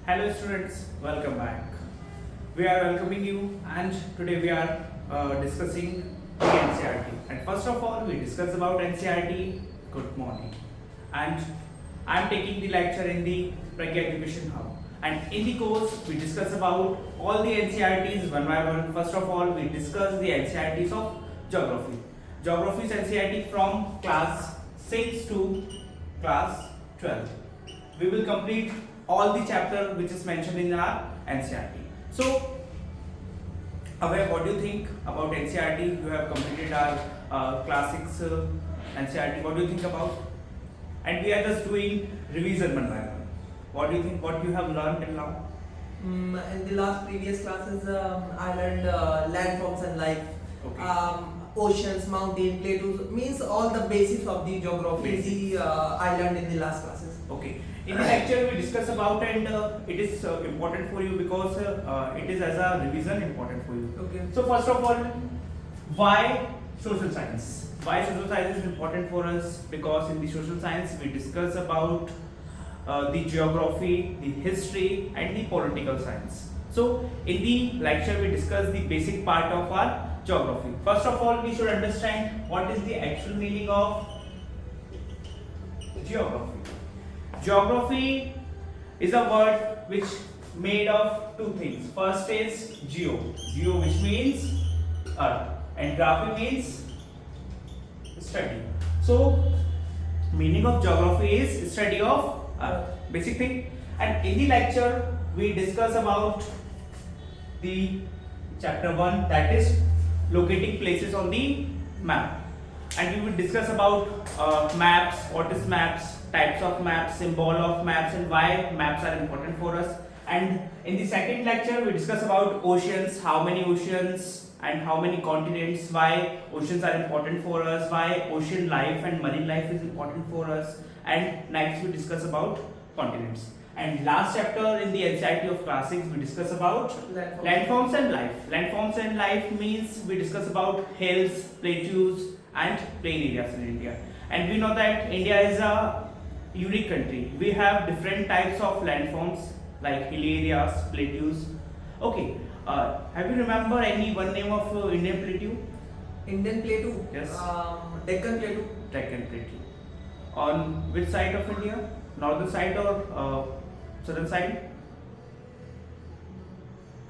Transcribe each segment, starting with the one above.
Hello students, welcome back. We are welcoming you and today we are discussing the NCERT. And first of all, we discuss about NCERT. Good morning. And I am taking the lecture in the Pragya Education Hub. And in the course, we discuss about all the NCERTs one by one. First of all, we discuss the NCERTs of Geography. Geography is NCERT from class 6 to class 12. We will complete all the chapter which is mentioned in our NCERT. So, Abhay, what do you think about NCERT? You have completed our class 6 NCERT. What do you think about? And we are just doing revision one by one. What do you think? What you have learned till now? In the last previous classes, I learned landforms and life, Okay. oceans, mountain, plateaus, means all the basics of the geography. I learned in the last classes. Okay. In the lecture we discuss about and it is important for you because it is as a revision important for you. Okay. So first of all, why social science? Why social science is important for us? Because in the social science we discuss about the geography, the history and the political science. So in the lecture we discuss the basic part of our geography. First of all, we should understand what is the actual meaning of geography. Geography is a word which made of two things. First is geo, which means earth, and graphy means study. So meaning of geography is study of earth, basic thing. And in the lecture we discuss about the chapter 1, that is locating places on the map, and we will discuss about maps, what is maps, types of maps, symbol of maps and why maps are important for us. And in the second lecture we discuss about oceans, how many oceans and how many continents, why oceans are important for us, why ocean life and marine life is important for us, and next we discuss about continents. And last chapter in the NCERT of class 6 we discuss about landforms and life. Landforms and life means we discuss about hills, plateaus and plain areas in India. And we know that India is a unique country. We have different types of landforms like hilly areas, plateaus. Okay, have you remember any one name of Indian plateau? Indian plateau. Yes. Deccan plateau. Deccan plateau. On which side of India? Northern side or southern side?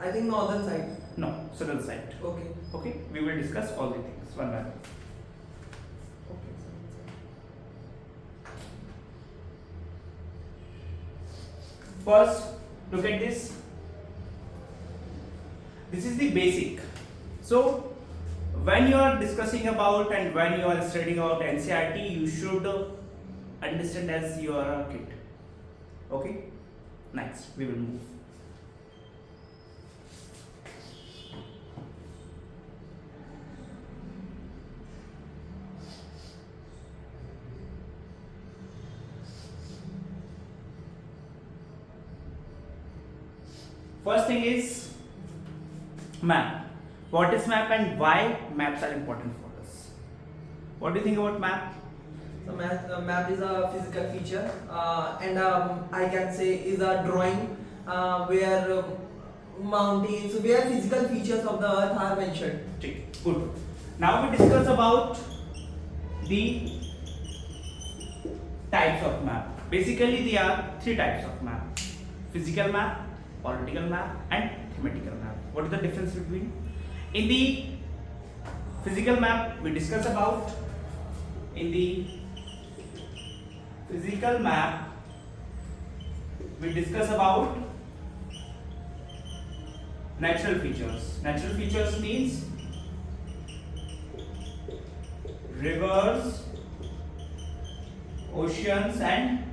I think northern side. No, southern side. Okay. Okay, we will discuss all the things one by one. Okay. First, look at this. This is the basic. So, when you are discussing about and when you are studying about NCERT, you should understand as you are a kid. Okay? Next, we will move. First thing is map. What is map and why maps are important for us? What do you think about map? So map is a physical feature, and I can say is a drawing where mountains, where physical features of the earth are mentioned. Okay, good. Now we discuss about the types of map. Basically, there are three types of map: physical map, political map, and thematical map. What is the difference between? In the physical map, we discuss about in the physical map we discuss about natural features. Natural features means rivers, oceans and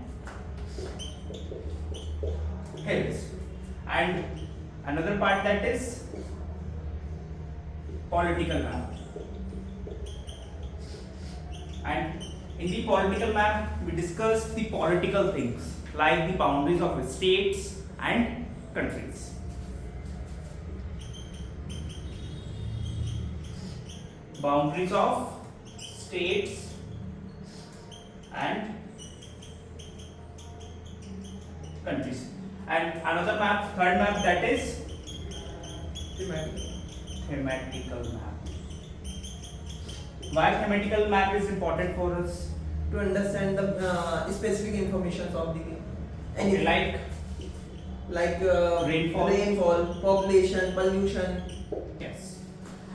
hills. And another part that is political map. And in the political map we discuss the political things like the boundaries of states and countries. Boundaries of states and countries. And another map, third map, that is Thematic. thematical map. Why thematical map is important for us? To understand the specific information of the anything. Like rainfall, population, pollution. yes,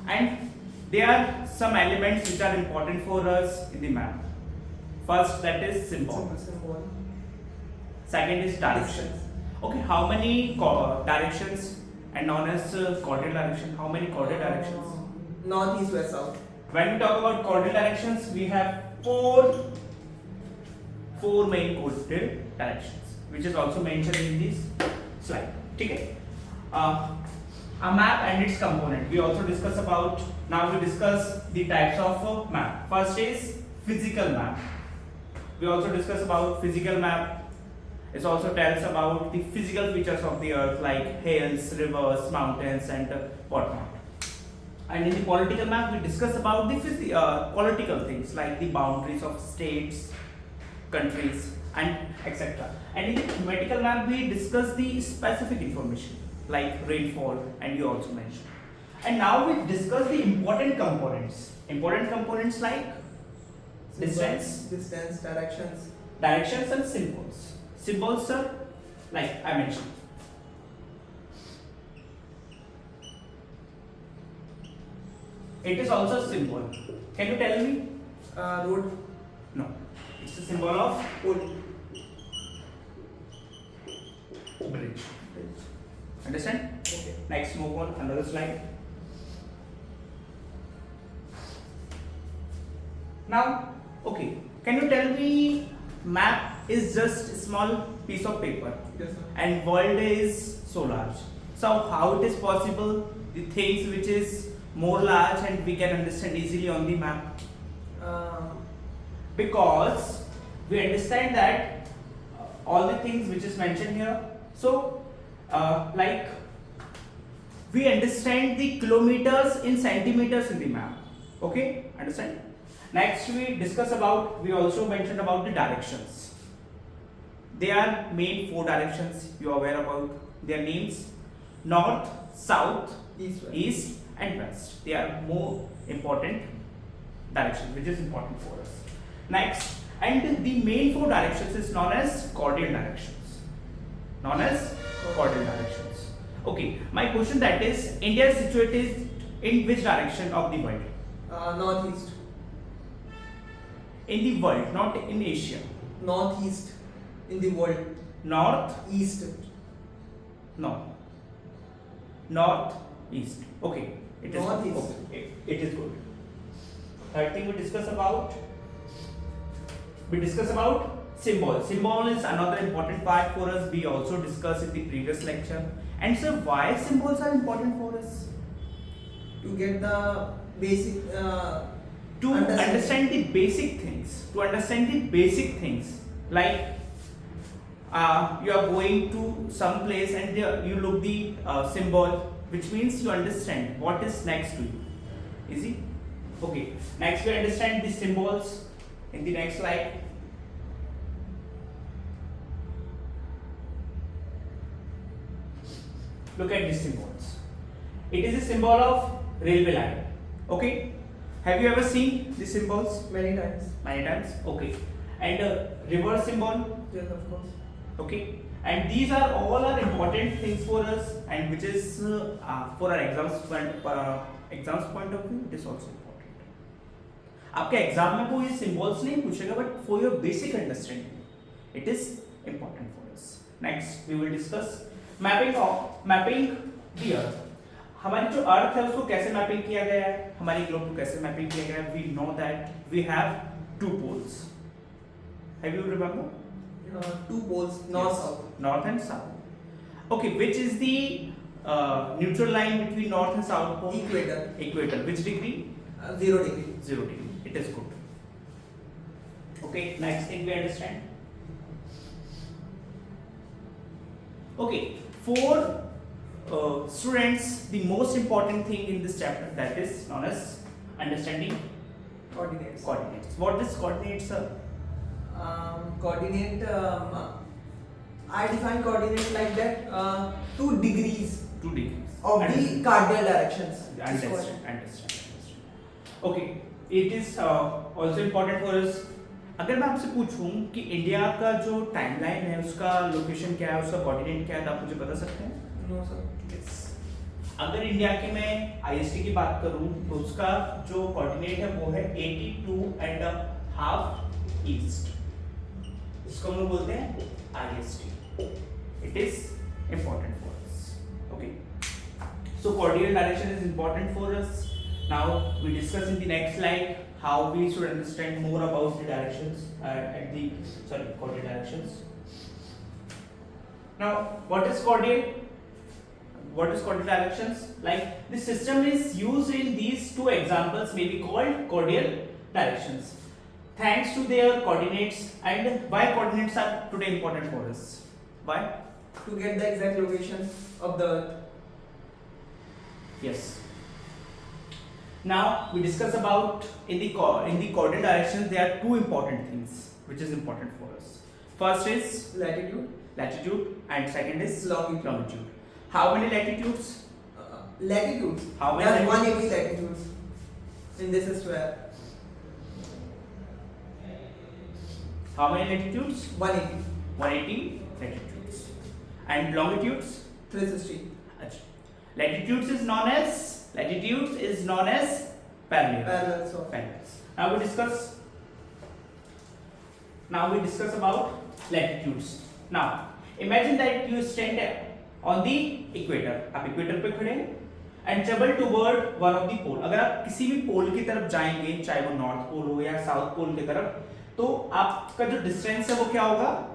and there are some elements which are important for us in the map. First, that is symbol. Symbol. Second is direction. Distance. Okay, how many directions and known as coordinate direction? How many coordinate directions? North, east, west, south. When we talk about coordinate directions, we have four main coordinate directions, which is also mentioned in this slide. Okay. A map and its component. We also discuss about. Now we discuss the types of map. First is physical map. We also discuss about physical map. It also tells about the physical features of the earth like hills, rivers, mountains, and whatnot. And in the political map, we discuss about the political things like the boundaries of states, countries, and etc. And in the thematical map, we discuss the specific information like rainfall, and you also mentioned. And now we discuss the important components. Important components like distance, directions. directions, and symbols. Symbols are like I mentioned. It is also a symbol. Can you tell me? Road. No. It's a symbol of Pole. bridge. Understand? Okay. Next, move on. Another slide. Now, okay. Can you tell me? Map is just a small piece of paper, Yes, sir. and world is so large. So how it is possible? The things which is more large and we can understand easily on the map, because we understand that all the things which is mentioned here. So like we understand the kilometers in centimeters in the map. Okay, understand? Next we discuss about, we also mentioned about the directions. There are main four directions you are aware about. Their names: north, south, East, west. east, and west. They are more important directions, which is important for us. Next, and the main four directions is known as coordinate directions. Known as coordinate directions. Okay, my question that is, India is situated in which direction of the world? Northeast. In the world, not in Asia. Northeast in the world. North, East. no. North, east. Okay, it is Northeast. okay. It is good. Third thing we discuss about. We discuss about symbol. Symbol is another important part for us. We also discussed in the previous lecture. And so, why symbols are important for us? To get the basic. To understand the basic things. To understand the basic things, like you are going to some place and there you look the symbol, which means you understand what is next to you. Easy? Okay. Next we understand the symbols in the next slide. Look at these symbols. It is a symbol of railway line. Okay. Have you ever seen these symbols? Many times. Many times. Okay. And river symbol. Yes, of course. Okay. And these are all are important things for us, and which is for our exams point of view, it is also important. आपके exam में वो ये symbols नहीं पूछेगा, but for your basic understanding, it is important for us. Next, we will discuss mapping the earth. हमारी जो अर्थ है उसको कैसे मैपिंग किया गया है, हमारी ग्लोब को कैसे मैपिंग किया गया है. We know that we have two poles. Have you remember? Two poles, north, Yes. south. North and south. Okay, which is the neutral line between north and south pole? Equator. Equator. Which degree? 0 degree. 0 degree. It is good. Okay, next thing we understand. Okay, for students, the most important thing in this chapter, that is known as understanding Coordinates. coordinates. What is coordinates, sir? Coordinate I define coordinate like that. 2 degrees 2 degrees of the cardinal directions. Understand. Okay, it is also important for us. अगर मैं आपसे पूछूं कि India का जो timeline है उसका location क्या है, उसका कोऑर्डिनेट क्या है, तो आप मुझे बता सकते हैं? No sir. Yes. अगर इंडिया की मैं IST की बात करूं तो उसका जो कोऑर्डिनेट है वो है 82.5 ईस्ट, इसको हम लोग बोलते हैं IST. It is important for us. Okay. So coordinate direction is important for us. Now we discuss in the next slide how we should understand more about the directions coordinate directions. Now what is coordinate? What is coordinate directions? Like the system is used in these two examples may be called coordinate directions. Thanks to their coordinates. And why coordinates are today important for us? Why? To get the exact location of the earth. Yes. Now we discuss about in the coordinate directions there are two important things which is important for us. First is latitude and second is longitude. How many latitudes? Latitudes. How many There are latitudes? 180 latitudes in this sphere. How many latitudes? 180. 180 latitudes. And longitudes? 360. Achha. Latitudes is known as parallel. Parallels of. Parallels. Now we discuss about latitudes. Now imagine that you stand on the equator. आप equator पे खड़े हैं and travel toward one of the pole. अगर आप किसी भी पोल की तरफ जाएंगे, चाहे वो नॉर्थ पोल हो या साउथ पोल की तरफ, तो आपका जो डिस्टेंस है वो क्या होगा?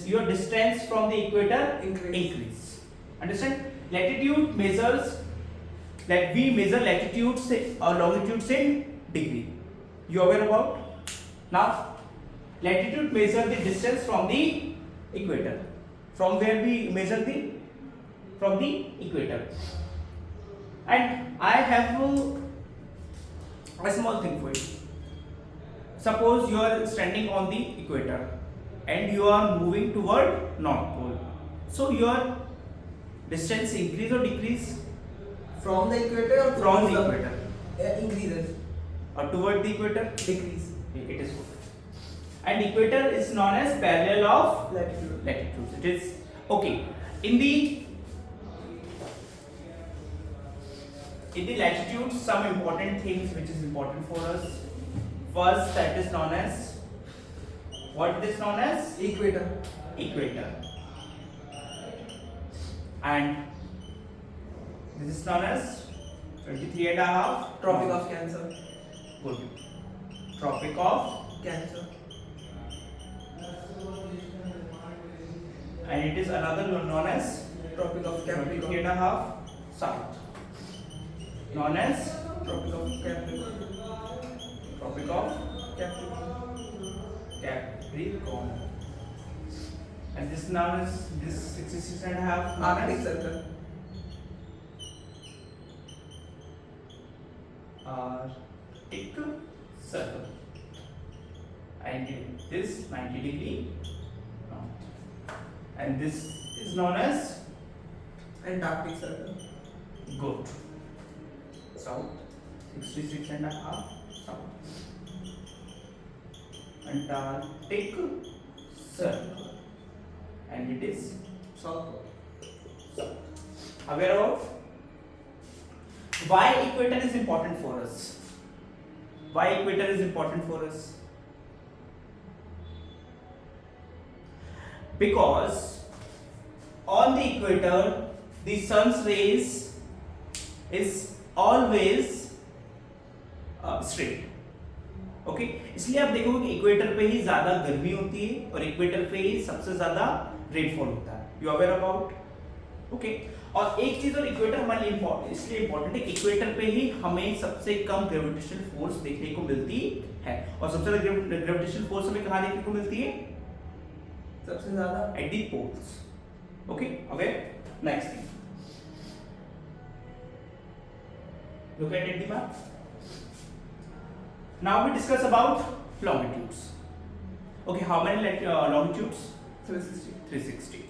Your distance from the equator increase. Understand? Latitude measures that we measure latitudes or longitudes in degree. You aware about? Now, latitude measure the distance from the equator. From where we measure from the equator. And I have a small thing for you. Suppose you are standing on the equator and you are moving toward north pole. So your distance increase or decrease? From the equator or From the equator. Increases. Or toward the equator? Decrease. It is good. And equator is known as parallel of Latitude. latitudes. It is okay. In the latitudes, some important things which is important for us. First, that is known as what it is known as? Equator. And this is known as 23.5 Tropic of Cancer. Good. Tropic of Cancer. and it is another one known as Tropic of Capricorn. 23.5 south. Known as Tropic of Capricorn. Tropic of Capricorn. And this known as this 66.5 Arctic Circle. Arctic circle. And this 90 degree north. And this is known as Antarctic Circle. good. South 66.5 south. Antarctic circle. And it is South Pole. south. Aware of why equator is important for us? Why equator is important for us? Because on the equator the sun's rays is always straight. Okay इसलिए आप देखोगे कि equator पे ही ज्यादा गर्मी होती है और इक्वेटर पे ही सबसे ज्यादा रेनफॉल होता है. You aware about? ओके और एक चीज और इक्वेटर हमारे लिए इसलिए इंपॉर्टेंट है, इक्वेटर पे ही हमें सबसे कम ग्रेविटेशनल फोर्स देखने को मिलती है. और सबसे ज्यादा ग्रेविटेशनल फोर्स हमें कहाँ देखने को मिलती है? सबसे ज्यादा at the poles. Okay, aware? Next thing. Look at the map. Now we discuss about longitudes. Okay, how many longitudes? 360. 360.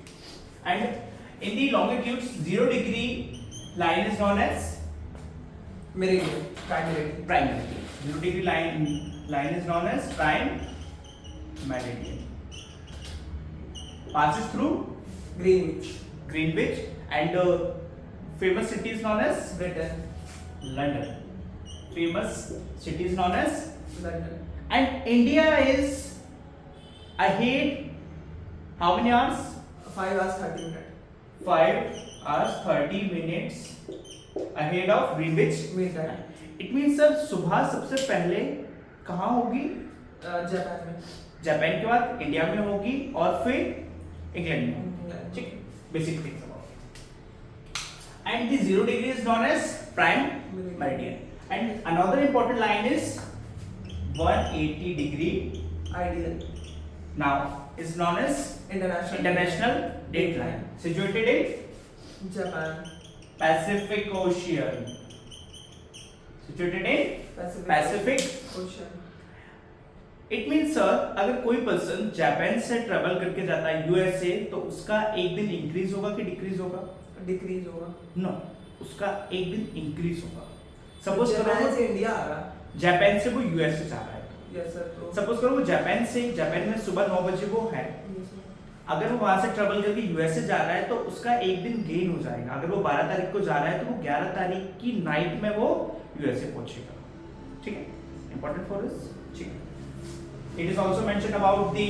And in the longitudes, 0 degree line is known as Meridian. Prime meridian. prime meridian. 0 degree line is known as prime meridian. Passes through Greenwich. Greenwich, and famous city is known as Britain. London. Famous city is known as, London. and India is ahead how many hours? 5 hours 30 minutes. 5 hours 30 minutes ahead of Greenwich. Midnight. It means sir सुबह सबसे पहले कहाँ होगी? Japan में. Japan के बाद India में होगी और फिर इंग्लैंड में होगी. इंग्लैंड. ठीक, basic things about. And the 0 degree is known as prime meridian. And another important line is 180 degree. Ideal. Now is known as international date line, situated in Japan. Pacific Ocean. Situated in Pacific. Ocean. It means sir, अगर कोई person Japan से travel करके जाता है USA तो उसका एक दिन इंक्रीज होगा कि डिक्रीज होगा? Decrease होगा. नो, उसका एक दिन इंक्रीज होगा. सपोज जापान करो से इंडिया आ रहा. जापान से वो यूएसए जा रहा है. Yes sir. तो. सपोज करो वो जापान में सुबह 9 बजे वो है. Yes, sir. अगर वो वहां से ट्रेवल करके यूएसए जा रहा है तो उसका एक दिन गेन हो जाएगा. अगर वो 12 तारीख को जा रहा है तो वो 11 तारीख की नाइट में वो यूएसए पहुंचेगा. ठीक है, इंपॉर्टेंट फॉर अस. ठीक है. It is also mentioned about the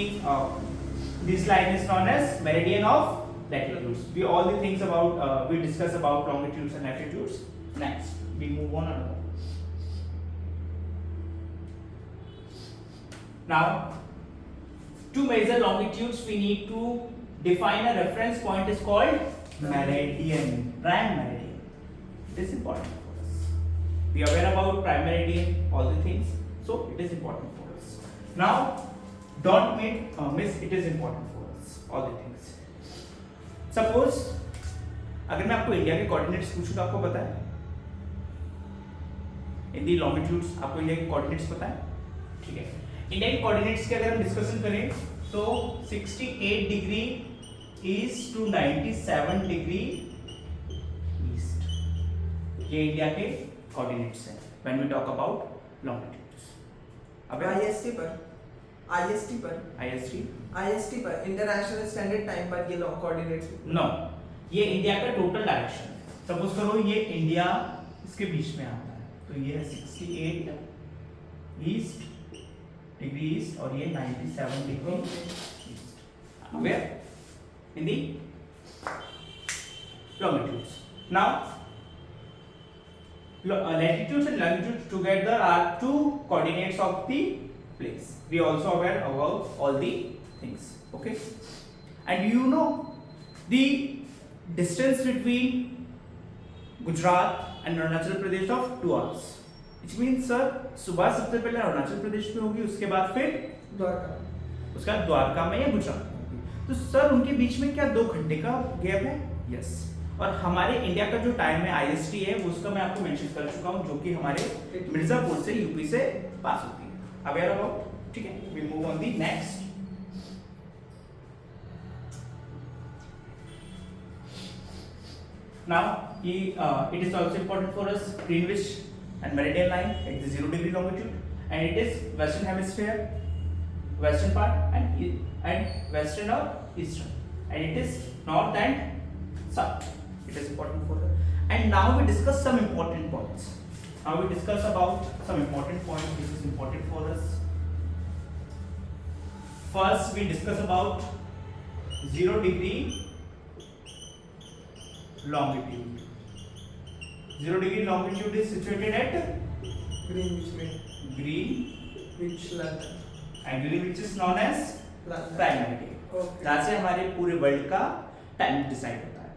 this line is known as meridian of latitudes. We all the things about we discuss about longitudes and latitudes. Next, we move on another. Now, to measure longitudes, we need to define a reference point is called meridian, prime meridian. It is important for us. We are aware about prime meridian, all the things. So it is important for us. Now, don't miss. It is important for us. All the things. Suppose, अगर मैं आपको India के coordinates पूछूं तो आपको पता है? इन the longitudes आपको इंडिया के कोऑर्डिनेट्स पता है? ठीक है. इंडिया के कोऑर्डिनेट्स की अगर हम डिस्कशन करें तो 68 degree east to 97 degree east. ये इंडिया के कोऑर्डिनेट्स हैं. When we talk about longitudes. अब IST पर. IST पर. IST IST पर इंटरनेशनल स्टैंडर्ड टाइम पर ये लॉन्ग कोऑर्डिनेट्स. नो, ये इंडिया का टोटल डायरेक्शन है. सपोज करो ये इंडिया इसके बीच में आता है तो ये है 68 ईस्ट डिग्री ईस्ट और ये 97 degree east. Where in the longitudes. Now latitudes and longitudes together are two coordinates of the place. We also aware about all the things. Okay, and you know the distance between Gujarat and Arunachal Pradesh of 2 hours. Which means sir, सुबह सबसे पहले अरुणाचल प्रदेश में होगी, उसके बाद फिर द्वारका. उसका द्वारका में या गुजरात में होगी. तो सर उनके बीच में क्या 2 घंटे का गैप है? यस. और हमारे इंडिया का जो टाइम है आईएसटी है वो उसका मैं आपको मेंशन कर चुका हूं जो कि हमारे मिर्जापुर से यूपी से पास होती है. Aware about. ठीक है, we move on the next. Now it is also important for us Greenwich and meridian line at the 0 degree longitude, and it is western hemisphere, western part and western or eastern, and it is north and south. It is important for us. And now we discuss some important points. Now we discuss about some important points which is important for us. First we discuss about 0 degree longitude. 0 degree longitude is situated at Greenwich में. Greenwich, London. and Greenwich is known as London. prime meridian. Okay. जहाँ से हमारे पूरे world का time decide होता है.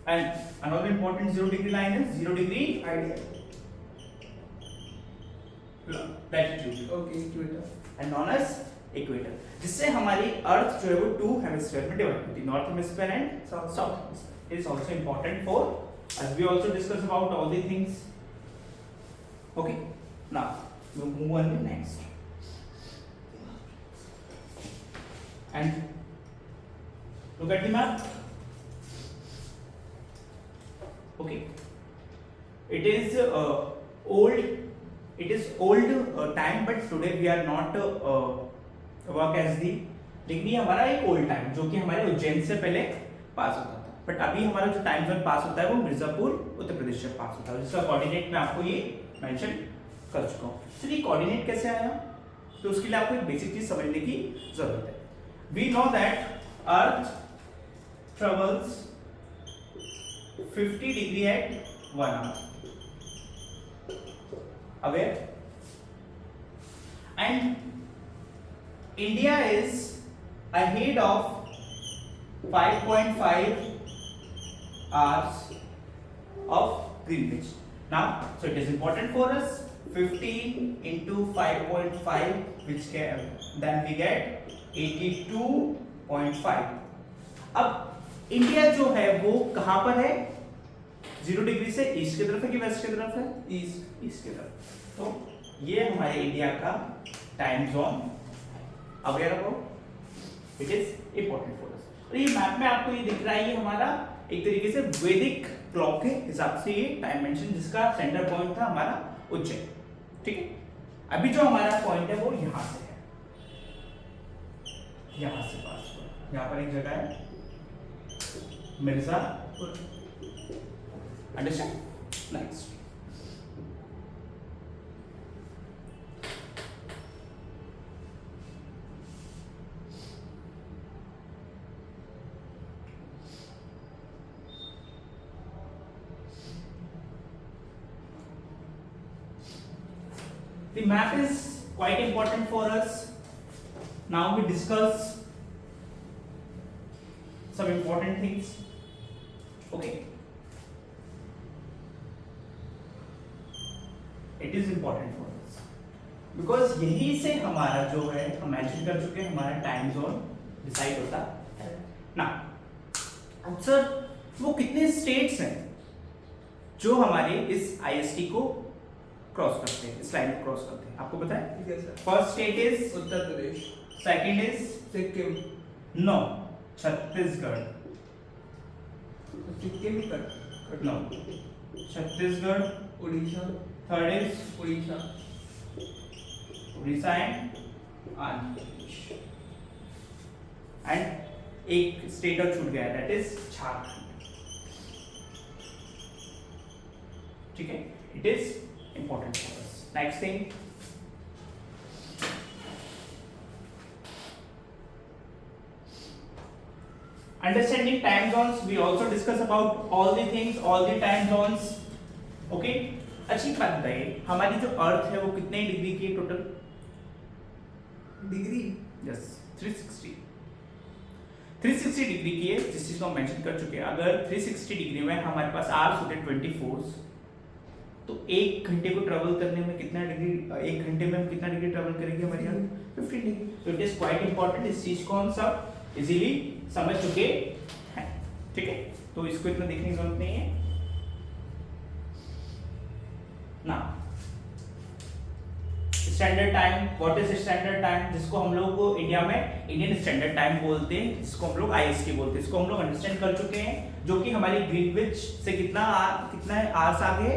And another important 0 degree line is 0 degree Ideal. latitude Okay, equator. and known as equator. जिससे हमारी अर्थ जो है वो 2 हेमिस्फीयर में डिवाइड होती है, north hemisphere and South. South hemisphere. It is also important for as we also discuss about all the things. Okay, now we move on to next. And Look at the map. Okay. It is old. It is old time, but today we are not work as the. लेकिन ये हमारा एक old time जो कि हमारे उज्जैन से पहले पास होता था, बट अभी हमारा जो टाइम जोन पास होता है वो मिर्जापुर उत्तर प्रदेश से पास होता है, जिसका कोऑर्डिनेट मैं आपको ये मेंशन कर चुका हूँ। सर ये कोऑर्डिनेट कैसे आया, तो उसके लिए आपको एक बेसिक चीज समझने की जरूरत है। We know that earth travels 50 degree at 1 hour. Aware? And India is ahead of 5.5 hours of Greenwich. Now, so it is important for us 15 into 5.5, which can then we get 82.5. अब India जो है वो कहां पर है, 0 degree से east की तरफ है कि वेस्ट की तरफ है, ईस्ट की तरफ। तो ये हमारे इंडिया का time zone, aware about, it is important for us. और ये मैप में आपको ये दिख रहा है, ये हमारा एक तरीके से वैदिक क्लॉक के हिसाब से ये टाइम मेंशन, जिसका सेंटर पॉइंट था हमारा उज्जैन, ठीक है। अभी जो हमारा पॉइंट है वो यहां से है, यहां से पास हुआ, यहां पर एक जगह है Mirzapur, understand, next. The map is quite important for us. Now we discuss some important things. Okay. It is important for us because यही से हमारा जो है, हम मेंशन कर चुके हैं, हमारा टाइम जोन डिसाइड होता है ना। अब सर वो कितने स्टेट्स हैं जो हमारे इस आईएसटी को क्रॉस करते हैं, इस लाइन को क्रॉस करते हैं, आपको पता है? First state is Uttar Pradesh, second is Sikkim, no, Chhattisgarh, Sikkim ही cut, no, Chhattisgarh, Orissa, third is Orissa, Orissa and Andhra Pradesh, and एक स्टेट और छूट गया, दैट इज झारखंड, ठीक है। It is important for us. Next thing, understanding time zones. We also discuss about all the things, all the time zones. Okay. अच्छी बात बताइए, हमारी जो अर्थ है वो कितने डिग्री की टोटल डिग्री? यस, 360 डिग्री की है, जिस चीज को हम मेंशन कर चुके हैं। अगर 360 डिग्री में हमारे पास आवर्स होते हैं 24, तो 1 घंटे को ट्रेवल करने में कितना डिग्री, 1 घंटे में हम कितना डिग्री ट्रेवल करेंगे हमारी अर्थ? 15 डिग्री। तो इट इज क्वाइट इंपॉर्टेंट, इस चीज को हम सब इजीली समझ चुके हैं, ठीक है। तो इसको इतना देखने की जरूरत नहीं है ना। Standard time, what is standard time, जिसको हम लोग इंडिया में इंडियन स्टैंडर्ड टाइम बोलते हैं, जिसको हम लोग आईएसटी बोलते हैं, इसको हम लोग अंडरस्टैंड कर चुके हैं, जो कि हमारी ग्रीनविच से कितना आवर्स आगे,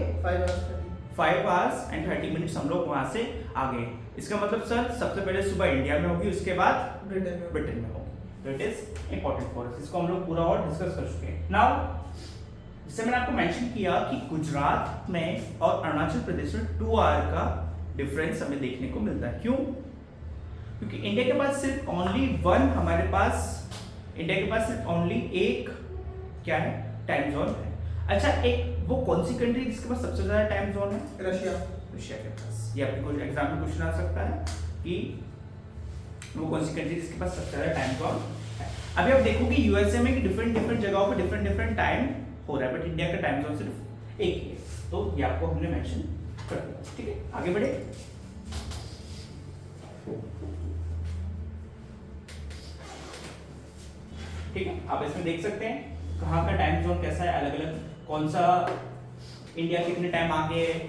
5 hours and 30 minutes हम लोग वहां से आगे। इसका मतलब सर सबसे पहले सुबह इंडिया में होगी, उसके बाद ब्रिटेन में होगी। तो it is important for us, इसको हम लोग पूरा और डिस्कस कर चुके हैं। नाउ जैसे मैंने आपको मेंशन किया कि गुजरात में और अरुणाचल प्रदेश में 2 hour का डिफरेंस हमें देखने को मिलता है। क्यों? क्योंकि इंडिया के पास सिर्फ ओनली वन, हमारे पास इंडिया के पास सिर्फ ओनली एक क्या है, टाइम जोन है। अच्छा, एक वो कौन सी कंट्री जिसके पास सबसे ज्यादा टाइम जोन है? रशिया के पास। ये आपके कुछ एग्जाम में क्वेश्चन आ सकता है कि वो कौन सी कंट्री जिसके पास सबसे ज्यादा टाइम जोन है। अभी आप देखोगे यूएसए में डिफरेंट जगहों पे डिफरेंट टाइम हो रहा है, बट इंडिया का टाइम जोन सिर्फ एक ही है। तो ये आपको हमने मेंशन कर दिया, ठीक है। आगे बढ़े। ठीक है, आप इसमें देख सकते हैं कहाँ का टाइम जोन कैसा है, अलग अलग कौन सा, इंडिया कितने टाइम आगे है,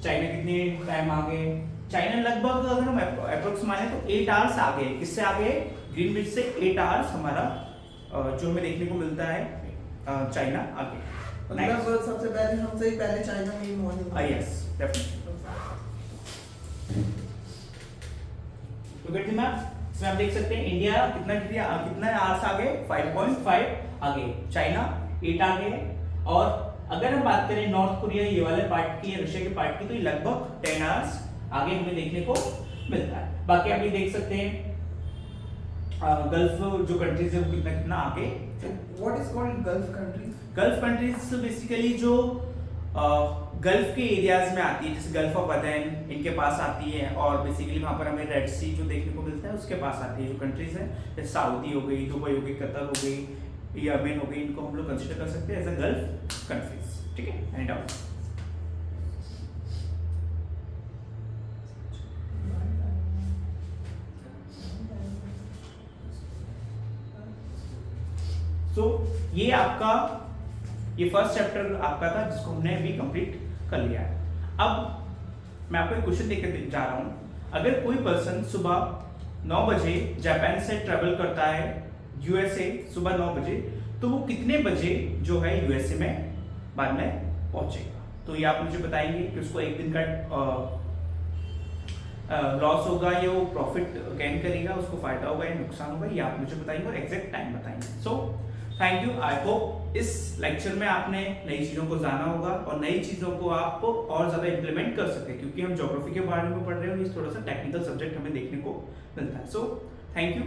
चाइना कितने टाइम आगे। चाइना लगभग अगर हम अप्रोक्स माने तो 8 hours आगे है। किससे आगे? ग्रीनविच से 8 hours हमारा जो हमें देखने को मिलता है चाइना आगे। मतलब सबसे पहले हमसे ही पहले चाइना में ही मौजूद है। Yes definitely. तो गेट द मैप। इसमें आप देख सकते हैं इंडिया कितना आवर्स आगे 5.5 आगे, चाइना 8 आगे है। और अगर हम बात करें नॉर्थ कोरिया ये वाले पार्ट की या रशिया के पार्ट की, तो ये लगभग 10 आवर्स आगे हमें देखने को मिलता है। बाकी आप ये देख सकते हैं गल्फ जो कंट्रीज है वो कितना आगे। What is called gulf countries? Gulf countries basically जो गल्फ के एरियाज में आती है, जैसे गल्फ ऑफ अदन इनके पास आती है, और बेसिकली वहां पर हमें रेड सी जो देखने को मिलता है उसके पास आती है जो कंट्रीज है, जैसे सऊदी हो गई, दुबई हो गई, कतर हो गई, यमन हो गई, इनको हम लोग कंसीडर कर सकते हैं एज अ गल्फ कंट्रीज। ठीक है, एंड आउट। सो ये आपका ये फर्स्ट चैप्टर आपका था जिसको हमने अभी कंप्लीट कर लिया है। अब मैं आपको एक क्वेश्चन देकर जा रहा हूं। अगर कोई पर्सन सुबह 9 बजे जापान से ट्रेवल करता है यूएसए सुबह 9 बजे, तो वो कितने बजे जो है यूएसए में बाद में पहुंचेगा? तो ये आप मुझे बताएंगे कि उसको एक दिन का लॉस होगा या वो प्रॉफिट गेन करेगा, उसको फायदा होगा या नुकसान होगा, ये आप मुझे बताएंगे और एग्जैक्ट टाइम बताएंगे। So thank you. I hope इस लेक्चर में आपने नई चीज़ों को जाना होगा और नई चीज़ों को आप और ज़्यादा इम्प्लीमेंट कर सके, क्योंकि हम ज्योग्राफी के बारे में पढ़ रहे हो, ये थोड़ा सा टेक्निकल सब्जेक्ट हमें देखने को मिलता है। So thank you.